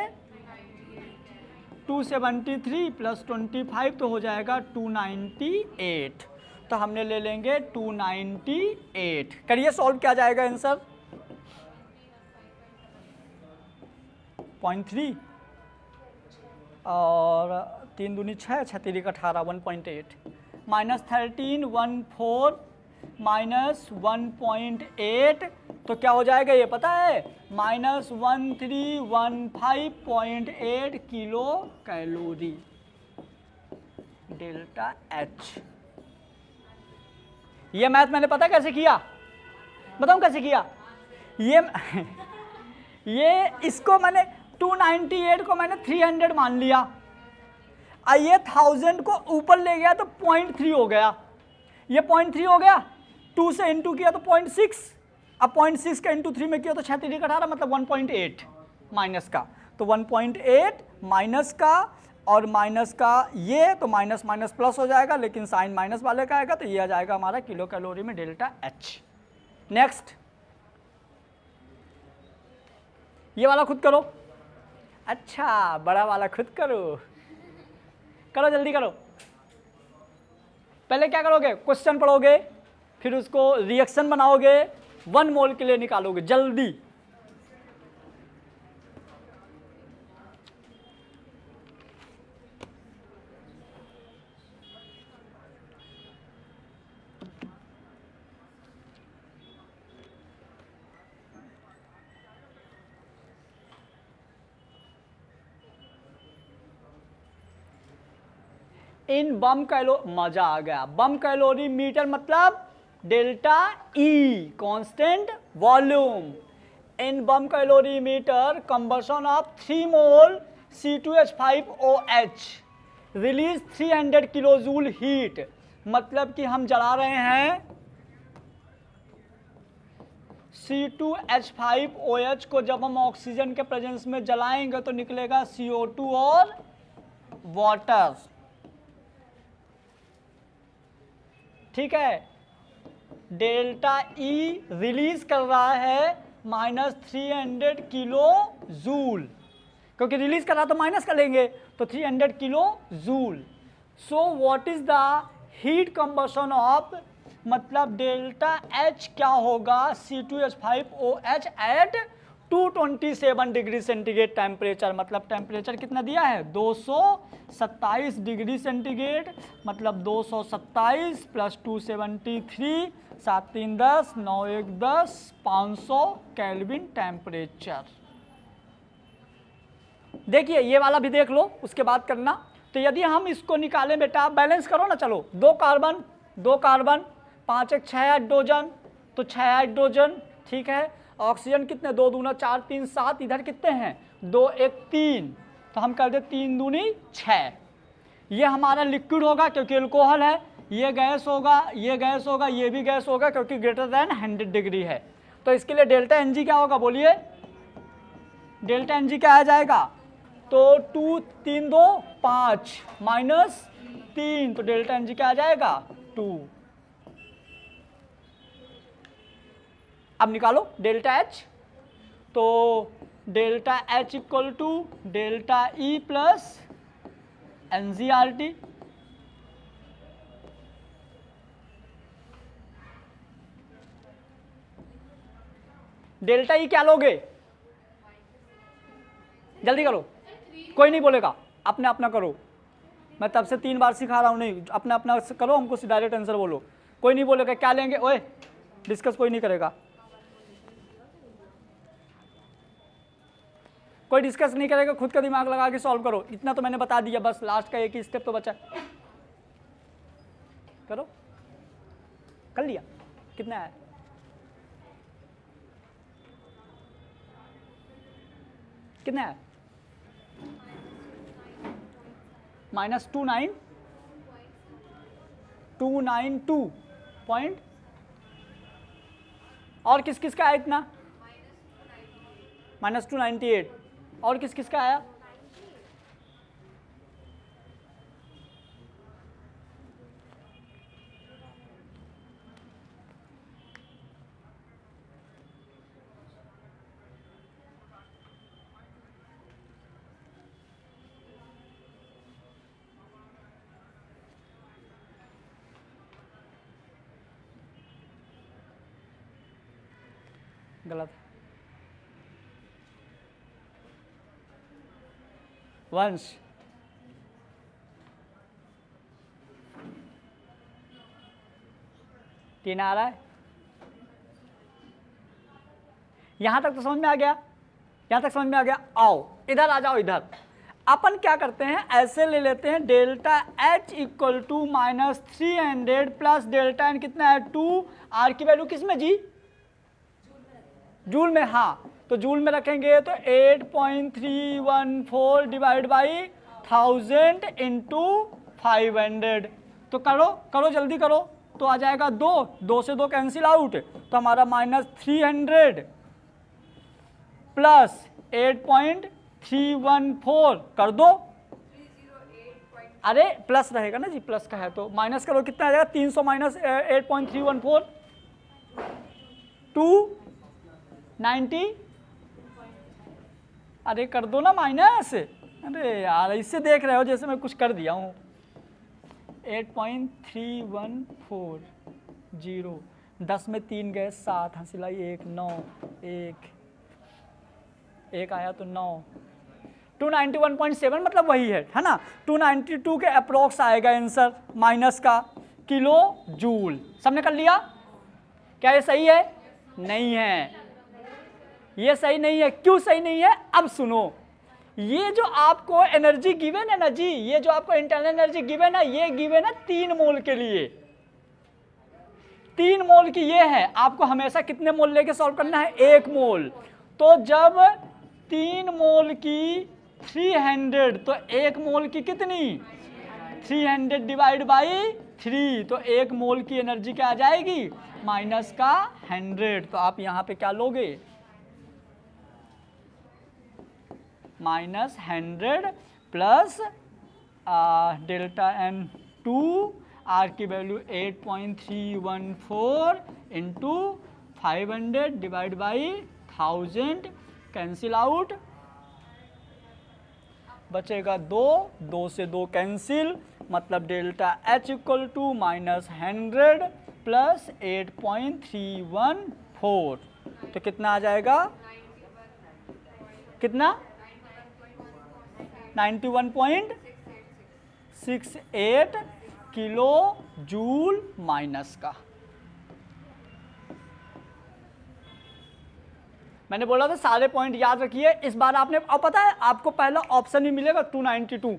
273 + 25 तो हो जाएगा 298, तो हमने ले लेंगे 298। करिए सॉल्व क्या जाएगा आंसर 0.3 और 3 दूनी 6, 6 3 18, 1.8। -1314 -1.8, तो क्या हो जाएगा ये पता है? -1315.8 किलो कैलोरी डेल्टा एच। ये मैथ मैंने पता कैसे किया, बताऊं कैसे किया? ये इसको मैंने 298 को मैंने 300 मान लिया, और ये 1000 को ऊपर ले गया तो 0.3 हो गया, ये 0.3 हो गया, 2 से इंटू किया तो 0.6, अब 0.6 का इंटू 3 में किया तो 6×3=18, मतलब 1.8 माइनस का, तो 1.8 माइनस का और माइनस का ये, तो माइनस माइनस प्लस हो जाएगा, लेकिन साइन माइनस वाले का आएगा, तो ये आ जाएगा हमारा किलो कैलोरी में डेल्टा एच। नेक्स्ट, ये वाला खुद करो। अच्छा, बड़ा वाला खुद करो, करो जल्दी करो। पहले क्या करोगे? क्वेश्चन पढ़ोगे, फिर उसको रिएक्शन बनाओगे, 1 मोल के लिए निकालोगे जल्दी। इन बम कैलो, मजा आ गया। बम कैलोरी मीटर मतलब delta E, constant volume. In bomb calorimeter combustion of 3 mole C2H5OH release 300 kilo joule heat, मतलब कि हम जला रहे हैं C2H5OH को, जब हम ऑक्सीजन के प्रेजेंस में जलाएंगे तो निकलेगा CO2 और वाटर, ठीक है। डेल्टा ई रिलीज कर रहा है -300 किलो जूल, क्योंकि रिलीज कर रहा तो माइनस कर लेंगे, तो 300 kilo joule. So what is the heat combustion of, मतलब डेल्टा एच क्या होगा C2H5OH at 227 degree centigrade temperature, मतलब टेम्परेचर कितना दिया है 227 डिग्री सेंटीग्रेड, मतलब 227 प्लस 273, 7 3 10, 9 1 10, 500 केल्विन टेम्परेचर। देखिए ये वाला भी देख लो, उसके बाद करना। तो यदि हम इसको निकालें बेटा, बैलेंस करो ना, चलो 2 कार्बन 5 1 6 हाइड्रोजन, तो 6 हाइड्रोजन, ठीक है। ऑक्सीजन कितने, 2 दूना 4 3 7, इधर कितने हैं 2 1 3, तो हम कर दे 3 दूनी 6। ये हमारा लिक्विड होगा क्योंकि अल्कोहल है, ये गैस होगा, ये गैस होगा, ये भी गैस होगा क्योंकि ग्रेटर देन 100 डिग्री है। तो इसके लिए डेल्टा एनजी क्या होगा बोलिए, डेल्टा एनजी क्या आ जाएगा, तो 2 3 2 5 -3, तो डेल्टा एनजी क्या आ जाएगा 2। अब निकालो डेल्टा एच, तो delta H equal to delta E plus NCRT, delta E क्या लोगे, जल्दी करो, कोई नहीं बोलेगा, अपने अपना करो, मैं तब से 3 बार सिखा रहा हूं, नहीं अपना अपना करो, हमको डायरेक्ट आंसर बोलो, कोई नहीं बोलेगा क्या लेंगे, ओए डिस्कस कोई नहीं करेगा, कोई डिस्कस नहीं करेगा, खुद का दिमाग लगा के सॉल्व करो, इतना तो मैंने बता दिया, बस लास्ट का एक ही स्टेप तो बचा, करो, कर लिया, कितना है, कितना है -292 पॉइंट, और किस किस का है इतना, -298, और किस किस का आया, गलत, वंश 3 आ रहा है। यहां तक तो समझ में आ गया, यहां तक समझ में आ गया। आओ इधर आ जाओ, इधर अपन क्या करते हैं, ऐसे ले लेते हैं delta H equal to -300 plus delta N कितना है 2, R की वैल्यू किस में जी, जूल में। हाँ तो जूल में रखेंगे तो 8.314 डिवाइड बाई 1000 इंटू 500। तो करो करो जल्दी करो, तो आ जाएगा 2 से 2 कैंसिल आउट, तो हमारा -300 प्लस 8.314 कर दो। अरे प्लस रहेगा ना जी, प्लस का है तो माइनस करो, कितना आ जाएगा 300 माइनस 8.314 290। अरे कर दो ना माइनस, अरे यार इससे देख रहे हो जैसे मैं कुछ कर दिया हूँ। 8.314 10 में 3 गए 7, हंसिलाई 1 9 1 आया तो 9, 291.7 मतलब वही है ना। 292 के अप्रोक्स आएगा आंसर माइनस का किलो जूल। सबने कर लिया? क्या ये सही है? नहीं है, ये सही नहीं है। क्यों सही नहीं है? अब सुनो, ये जो आपको एनर्जी गिवन है ना जी, ये जो आपको इंटरनल एनर्जी गिवन है, ये गिवन है 3 मोल के लिए। 3 मोल की ये है, आपको हमेशा कितने मोल लेके सॉल्व करना है? 1 मोल। तो जब 3 मोल की 300 तो 1 मोल की कितनी? 300 डिवाइड बाई 3, तो 1 मोल की एनर्जी क्या आ जाएगी? माइनस का 100। तो आप यहाँ पे क्या लोगे? -100 प्लस डेल्टा N 2, R की value 8.314 into 500 divide by 1000, cancel out, बचेगा 2 से 2 कैंसिल, मतलब delta H equal to -100 plus 8.314, तो कितना आ जाएगा? कितना? 91.68 किलो जूल माइनस का। मैंने बोला था सारे पॉइंट याद रखिए। इस बार आपने, अब पता है आपको पहला ऑप्शन ही मिलेगा 292,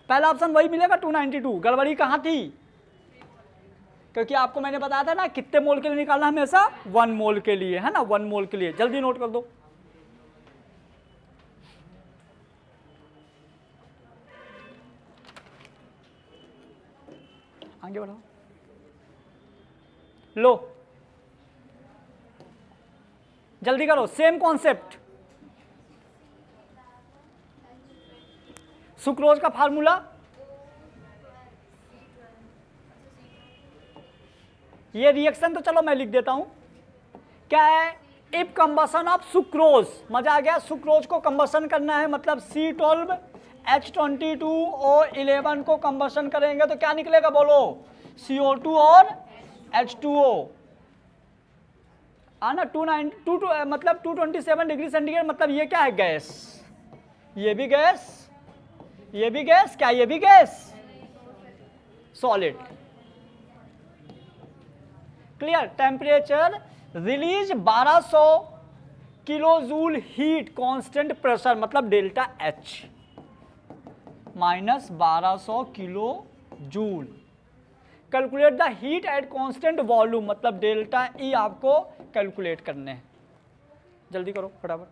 पहला ऑप्शन वही मिलेगा 292। गड़बड़ी कहाँ थी? क्योंकि आपको मैंने बताया था ना कितने मोल के लिए निकालना, हमेशा 1 मोल के लिए, है ना, 1 मोल के लिए। जल्दी नोट कर दो। आगे बढ़ो, लो जल्दी करो। सेम कॉन्सेप्ट, सुक्रोज का फार्मूला, ये रिएक्शन तो चलो मैं लिख देता हूं। क्या है? इफ कंबसन ऑफ सुक्रोज, मजा आ गया। सुक्रोज को कंबसन करना है, मतलब C12 H22O11 को कंबसन करेंगे तो क्या निकलेगा बोलो? CO2 और H2O। आना 292 मतलब 227 डिग्री सेंटीग्रेड, मतलब ये क्या है? गैस। ये भी गैस, ये भी गैस, क्या ये भी gas? Solid. Clear? Temperature release 1200 kilo joule heat, constant pressure मतलब delta H minus 1200 kilo joule. Calculate the heat at constant volume, मतलब डेल्टा E आपको कैलकुलेट करने हैं। जल्दी करो फटाफट।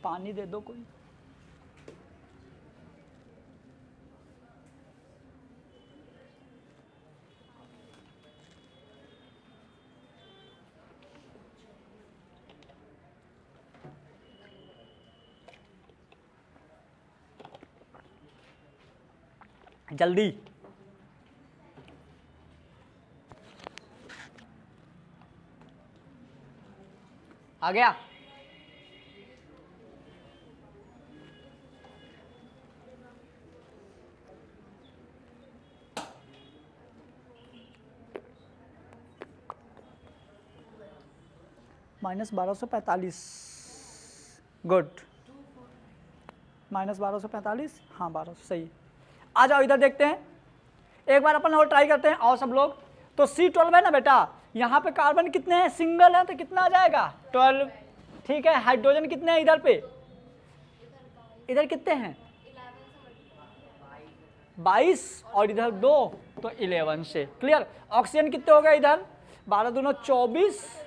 पानी दे दो कोई। जल्दी। आ गया? -1245, गुड। -1245, हाँ 1200 सही। आ जाओ इधर देखते हैं, एक बार अपन और ट्राई करते हैं। आओ सब लोग, तो C12 है ना बेटा, यहाँ पे कार्बन कितने हैं, सिंगल है तो कितना आ जाएगा 12, ठीक है। हाइड्रोजन कितने हैं इधर पे, इधर कितने हैं 22 और इधर 2 तो 11 से, क्लियर। ऑक्सीजन कितने हो गए इधर, 12 दूना 24,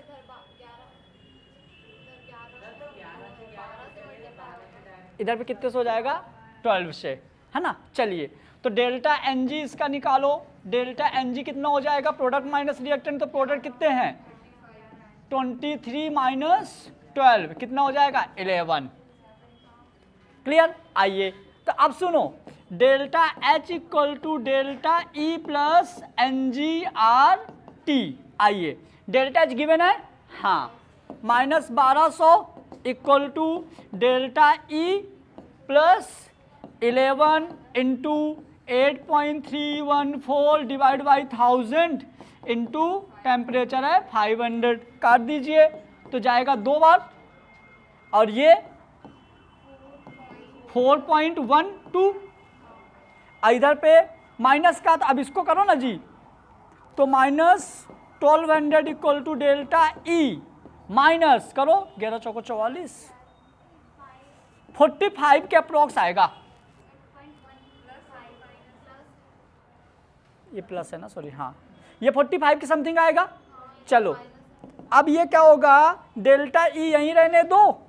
इधर पे कितने से हो जाएगा 12 से, है ना। चलिए तो डेल्टा Ng इसका निकालो, डेल्टा Ng कितना हो जाएगा, प्रोडक्ट माइनस रिएक्टेंट, तो प्रोडक्ट कितने हैं 23 माइनस 12 कितना हो जाएगा 11, क्लियर। आइए तो अब सुनो, delta H equal to delta E plus NgRT। आइए डेल्टा H गिवन है, हाँ, -1200 equal to delta E plus 11 into 8.314 divide by 1000 into temperature है 500, काट दीजिए तो जाएगा 2 बार, और ये 4.12, इधर पे माइनस का, तो अब इसको करो ना जी, तो -1200 equal to delta E minus करो 11 चौको 44, 45 के अप्रोक्स आएगा, ये प्लस है ना, सॉरी, हाँ ये 45 के समथिंग आएगा। चलो अब ये क्या होगा, डेल्टा ई यहीं रहने दो,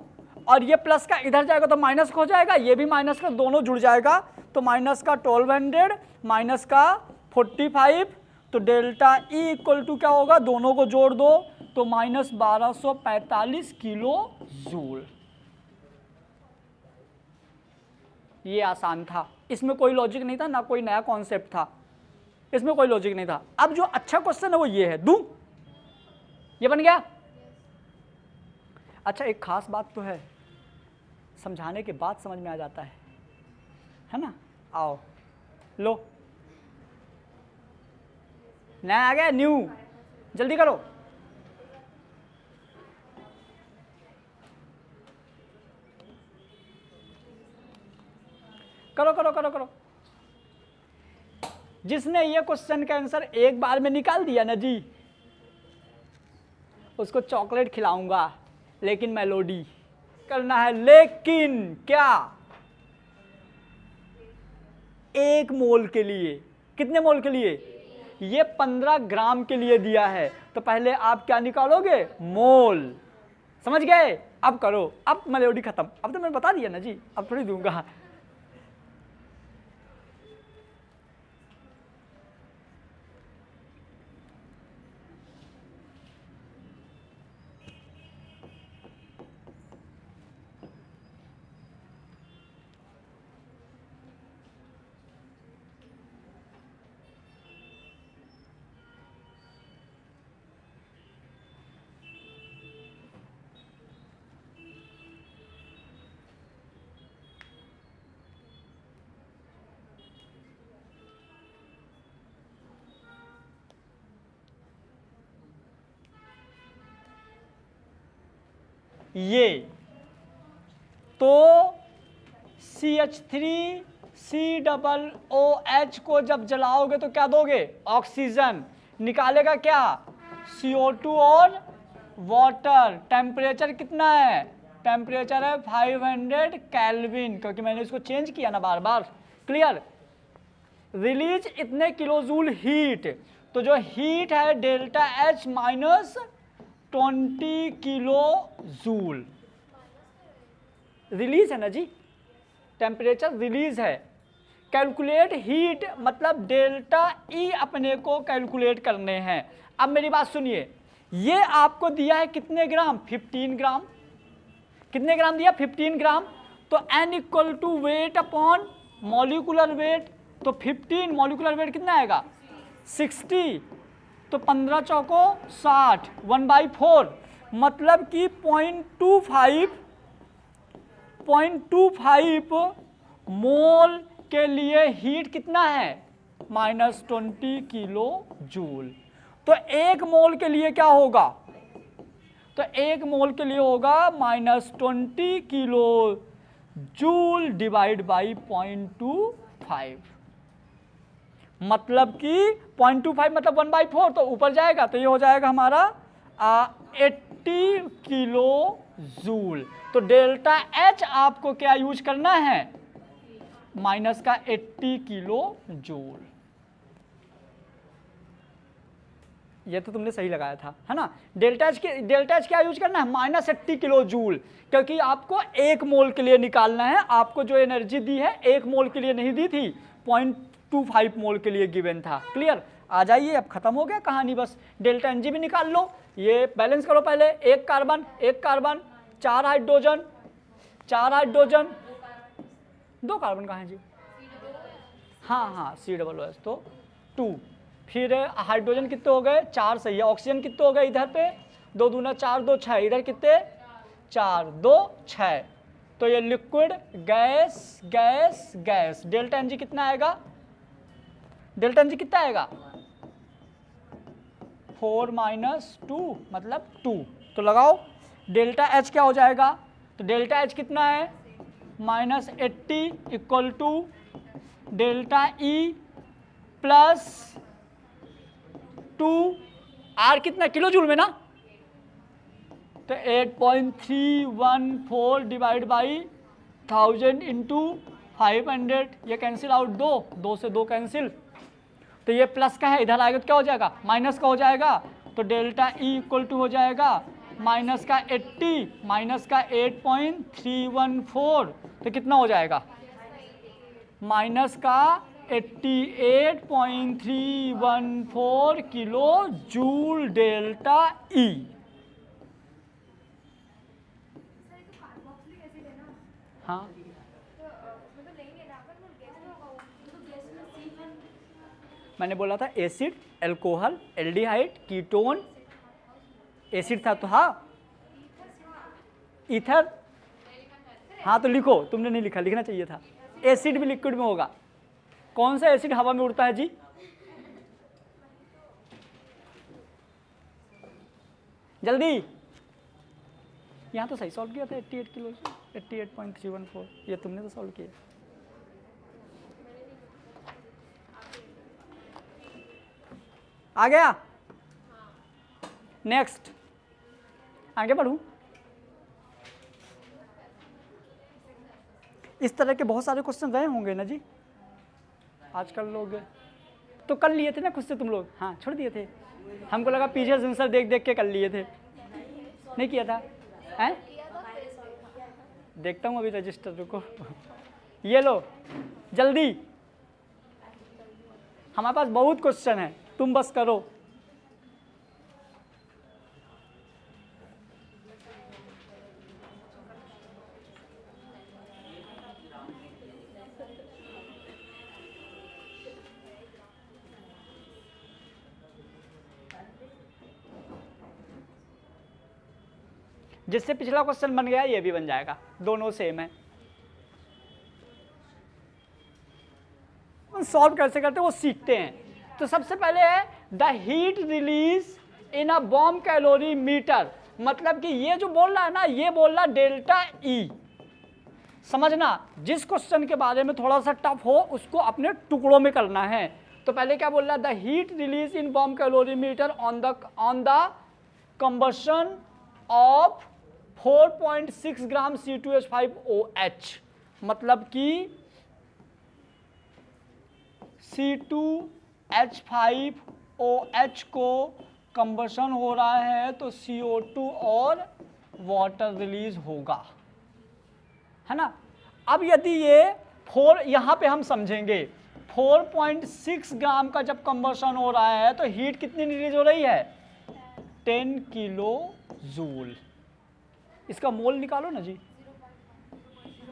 और ये प्लस का इधर जाएगा तो माइनस हो जाएगा, ये भी माइनस का, दोनों जुड़ जाएगा, तो माइनस का 1200 माइनस का 45, तो डेल्टा ई इक्वल टू क्या होगा, दोनों को जोड़ दो तो -1245 किलो जूल। ये आसान था, इसमें कोई लॉजिक नहीं था, ना कोई नया कॉन्सेप्ट था, इसमें कोई लॉजिक नहीं था। अब जो अच्छा क्वेश्चन है वो ये है, दूं, ये बन गया। अच्छा एक खास बात तो है, समझाने के बाद समझ में आ जाता है ना। आओ लो, नया आ गया, न्यू, जल्दी करो। करो करो करो करो। जिसने ये क्वेश्चन का आंसर एक बार में निकाल दिया ना जी, उसको चॉकलेट खिलाऊंगा, लेकिन मेलोडी करना है। लेकिन क्या 1 मोल के लिए, कितने मोल के लिए, ये 15 ग्राम के लिए दिया है, तो पहले आप क्या निकालोगे, मोल, समझ गए। अब करो, अब मेलोडी खत्म, अब तो मैंने बता दिया ना जी, अब थोड़ी दूंगा। ये तो CH3COOH को जब जलाओगे तो क्या दोगे, ऑक्सीजन, निकालेगा क्या, CO2 और वाटर। टेम्परेचर कितना है, टेम्परेचर है 500 केल्विन, क्योंकि मैंने इसको चेंज किया ना बार बार, क्लियर। रिलीज इतने किलोजूल हीट, तो जो हीट है delta H minus 20 kilo joule, release है ना जी, टेम्परेचर रिलीज है। कैलकुलेट हीट मतलब डेल्टा ई अपने को कैलकुलेट करने हैं। अब मेरी बात सुनिए, ये आपको दिया है कितने ग्राम, 15 ग्राम, कितने ग्राम दिया, 15 ग्राम, तो N equal to weight upon molecular weight, तो 15 मॉलिकुलर वेट कितना आएगा 60, तो 15 चौको 60, 1/4, मतलब कि 0.25 मोल के लिए हीट कितना है -20 किलो जूल। तो 1 मोल के लिए क्या होगा, तो 1 मोल के लिए होगा -20 किलो जूल डिवाइड बाई 0.25, मतलब कि 0.25 मतलब 1/4, तो ऊपर जाएगा तो ये हो जाएगा हमारा 80 किलो जूल। तो डेल्टा एच आपको क्या यूज करना है, माइनस का 80 किलो जूल। ये तो तुमने सही लगाया था, है ना। डेल्टा एच क्या यूज करना है, -80 किलो जूल, क्योंकि आपको 1 मोल के लिए निकालना है। आपको जो एनर्जी दी है 1 मोल के लिए नहीं दी थी, 0.25 मोल के लिए गिवन था। क्लियर, आ जाइए, अब खत्म हो गया कहानी, बस डेल्टा एनर्जी भी निकाल लो। ये बैलेंस करो पहले, 1 कार्बन 4 हाइड्रोजन 2 कार्बन कहाँ है जी, हाँ COOH तो 2, फिर हाइड्रोजन कितने हो गए 4, सही है। ऑक्सीजन कितने हो गए इधर पे, 2 दूना 4 2 6, इधर कितने 4 2 6, तो ये liquid gas gas gas. Delta energy कितना आएगा, डेल्टा एनर्जी कितना आएगा 4 - 2 मतलब 2, तो लगाओ डेल्टा एच क्या हो जाएगा, तो डेल्टा एच कितना है -80 equal to delta E plus 2, R कितना किलो जूल में ना, तो 8.314 डिवाइड बाई 1000 इंटू 500, ये कैंसिल आउट, 2 से 2 कैंसिल, तो ये प्लस का है, इधर आएगा तो क्या हो जाएगा माइनस का हो जाएगा, तो डेल्टा ई इक्वल टू हो जाएगा माइनस का 80 माइनस का 8.314, तो कितना हो जाएगा माइनस का 88.314 किलो जूल डेल्टा ई। हाँ मैंने बोला था acid, alcohol, aldehyde, ketone, acid था तो हाँ ईथर, हाँ तो लिखो, तुमने नहीं लिखा, लिखना चाहिए था। एसिड भी लिक्विड में होगा, कौन सा एसिड हवा में उड़ता है जी, जल्दी, यहाँ तो सही सॉल्व किया था 88 किलो 88.314, ये तुमने तो सॉल्व किया। आ गया, नेक्स्ट आगे बढ़ूं। इस तरह के बहुत सारे क्वेश्चन गए होंगे ना जी आजकल लोग, तो कर लिए थे ना खुद से तुम लोग, हाँ छोड़ दिए थे, हमको लगा पीछे आंसर देख देख के कर लिए थे, नहीं किया था हैं? देखता हूँ अभी रजिस्टर, रुको, ये लो जल्दी, हमारे पास बहुत क्वेश्चन है, तुम बस करो। जिससे पिछला क्वेश्चन बन गया ये भी बन जाएगा, दोनों सेम है। सॉल्व कैसे करते हैं वो सीखते हैं। तो सबसे पहले है the heat release in a bomb calorimeter, मतलब कि ये जो बोल रहा है ना, ये बोल रहा डेल्टा ई। समझना, जिस क्वेश्चन के बारे में थोड़ा सा टफ हो उसको अपने टुकड़ों में करना है। तो पहले क्या बोल रहा है, the heat release in bomb calorimeter on the combustion of 4.6 gram C2H5OH, मतलब कि C2H5OH को कंबशन हो रहा है तो CO2 और वाटर रिलीज होगा, है ना। अब यदि ये 4, यहाँ पे हम समझेंगे 4.6 ग्राम का जब कंबशन हो रहा है तो हीट कितनी रिलीज हो रही है 10 किलो जूल। इसका मोल निकालो ना जी,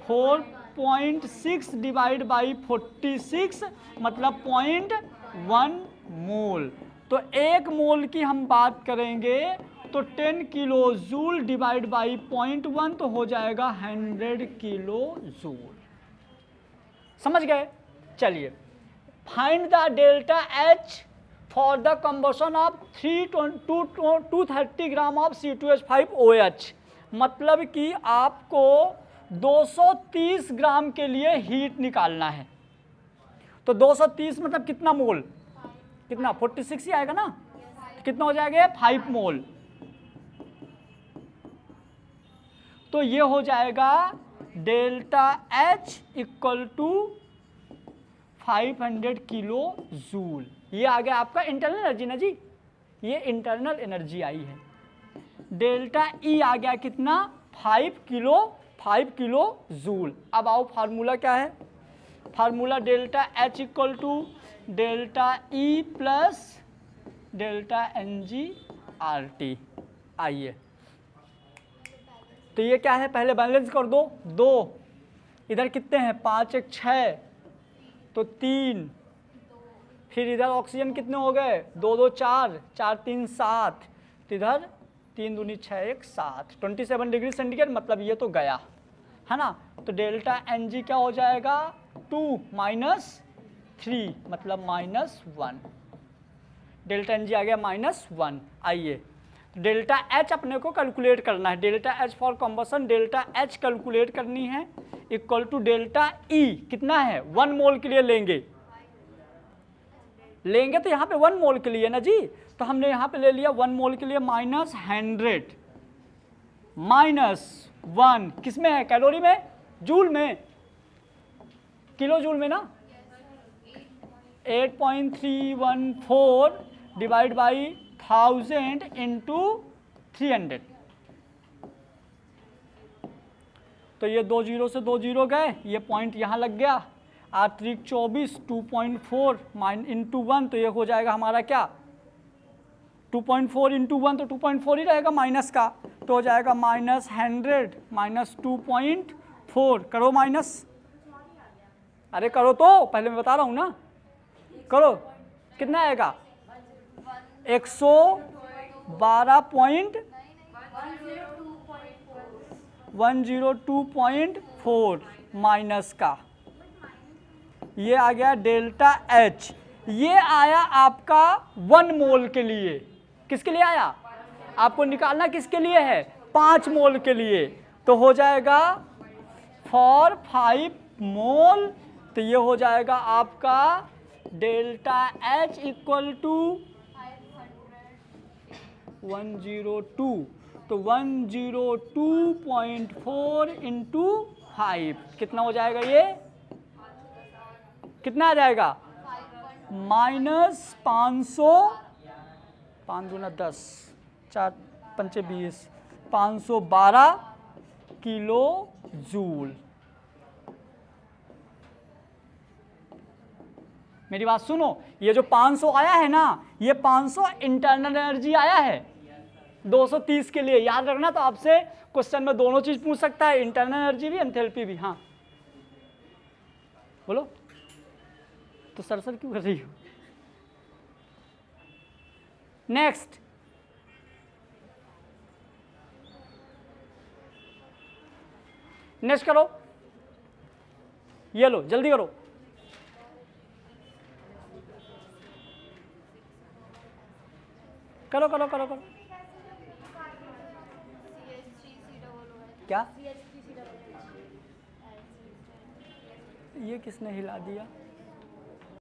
4.6 डिवाइड बाई 46 मतलब 0.1 मोल। तो 1 मोल की हम बात करेंगे तो 10 किलो जूल डिवाइड बाई 0.1 तो हो जाएगा 100 किलो जूल। समझ गए। चलिए, find the delta H for the combustion of 230 gram of C2H5OH, मतलब कि आपको 230 ग्राम के लिए हीट निकालना है। तो 230 मतलब कितना मोल, कितना 46 ही आएगा ना, कितना हो जाएगा 5 मोल। तो ये हो जाएगा delta H equal to 500 kilo joule. ये आ गया आपका इंटरनल एनर्जी ना जी, ये इंटरनल एनर्जी आई है। डेल्टा E आ गया कितना 5 किलो जूल। अब आओ फार्मूला क्या है, formula delta H equal to delta E plus delta NG/RT। आइए तो ये क्या है, पहले बैलेंस कर दो, 2 इधर कितने हैं 5 1 6 तो 3, फिर इधर ऑक्सीजन कितने हो गए 2 2 4 4 3 7, तो इधर 3 दूनी 6 1 7, 27 डिग्री सेंटीग्रेड, मतलब ये तो गया है ना। तो डेल्टा Ng क्या हो जाएगा 2 - 3 मतलब -1, डेल्टा Ng आ गया -1। आइए डेल्टा H अपने को कैलकुलेट करना है, delta H for combustion, delta H calculate करनी है इक्वल टू डेल्टा E कितना है 1 मोल के लिए लेंगे तो यहाँ पे 1 मोल के लिए ना जी, तो हमने यहाँ पे ले लिया 1 मोल के लिए -100 -1 किस में है, कैलोरी में, जूल में, किलो जूल में ना, 8.314 डिवाइड बाई 1000 इंटू 300। तो ये 2 जीरो से 2 जीरो गए, ये पॉइंट यहाँ लग गया, 8 3 24 2.4 इंटू 1, तो ये हो जाएगा हमारा क्या 2.4 इंटू 1, तो 2.4 ही रहेगा माइनस का, तो हो जाएगा -100 -2.4, करो माइनस, अरे करो तो, पहले मैं बता रहा हूँ ना, करो कितना आएगा 112.102.4 माइनस का, ये आ गया डेल्टा H। ये आया आपका 1 मोल के लिए, किसके लिए आया, आपको निकालना किसके लिए है 5 मोल के लिए, तो हो जाएगा फॉर 5 मोल, तो ये हो जाएगा आपका डेल्टा H इक्वल टू 102, तो 102.4 इंटू 5 कितना हो जाएगा, ये कितना आ जाएगा -500, 5 दूना 10 4 पंचे 20, 512 किलो जूल। मेरी बात सुनो, ये जो 500 आया है ना, ये 500 इंटरनल एनर्जी आया है 230 के लिए, याद रखना। तो आपसे क्वेश्चन में दोनों चीज पूछ सकता है, इंटरनल एनर्जी भी एंथैल्पी भी। हाँ बोलो, तो सर क्यों कर रही हो। नेक्स्ट करो, ये लो जल्दी करो, करो करो करो करो। क्या ये किसने हिला दिया।